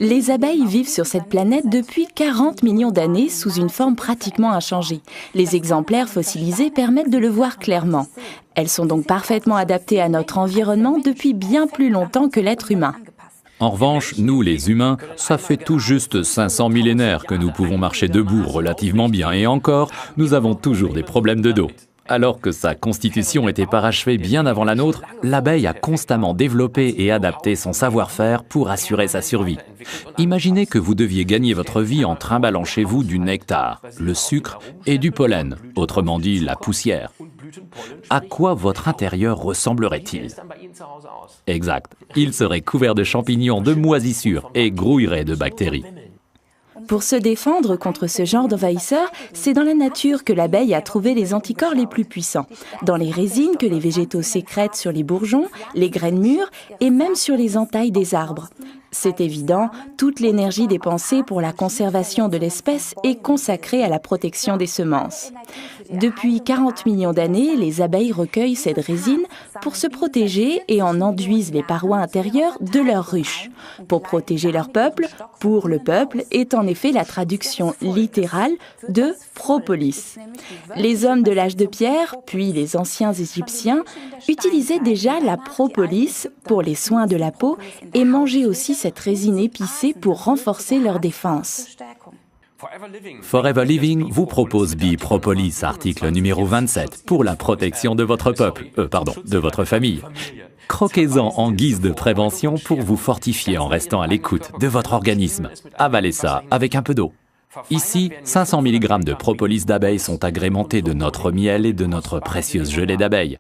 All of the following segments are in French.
Les abeilles vivent sur cette planète depuis 40 millions d'années sous une forme pratiquement inchangée. Les exemplaires fossilisés permettent de le voir clairement. Elles sont donc parfaitement adaptées à notre environnement depuis bien plus longtemps que l'être humain. En revanche, nous les humains, ça fait tout juste 500 millénaires que nous pouvons marcher debout relativement bien et encore, nous avons toujours des problèmes de dos. Alors que sa constitution était parachevée bien avant la nôtre, l'abeille a constamment développé et adapté son savoir-faire pour assurer sa survie. Imaginez que vous deviez gagner votre vie en trimballant chez vous du nectar, le sucre et du pollen, autrement dit la poussière. À quoi votre intérieur ressemblerait-il? Exact, il serait couvert de champignons, de moisissures et grouillerait de bactéries. Pour se défendre contre ce genre d'envahisseurs, c'est dans la nature que l'abeille a trouvé les anticorps les plus puissants. Dans les résines que les végétaux sécrètent sur les bourgeons, les graines mûres et même sur les entailles des arbres. C'est évident, toute l'énergie dépensée pour la conservation de l'espèce est consacrée à la protection des semences. Depuis 40 millions d'années, les abeilles recueillent cette résine pour se protéger et en enduisent les parois intérieures de leurs ruches. Pour protéger leur peuple, pour le peuple est en effet la traduction littérale de propolis. Les hommes de l'âge de pierre, puis les anciens Égyptiens, utilisaient déjà la propolis pour les soins de la peau et mangeaient aussi cette résine épicée pour renforcer leur défense. Forever Living vous propose Bee Propolis, article numéro 27, pour la protection de votre peuple, de votre famille. Croquez-en en guise de prévention pour vous fortifier en restant à l'écoute de votre organisme. Avalez ça avec un peu d'eau. Ici, 500 mg de propolis d'abeilles sont agrémentés de notre miel et de notre précieuse gelée d'abeilles.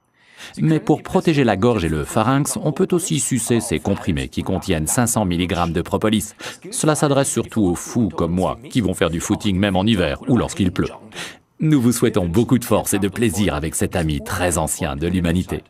Mais pour protéger la gorge et le pharynx, on peut aussi sucer ces comprimés qui contiennent 500 mg de propolis. Cela s'adresse surtout aux fous comme moi, qui vont faire du footing même en hiver ou lorsqu'il pleut. Nous vous souhaitons beaucoup de force et de plaisir avec cet ami très ancien de l'humanité.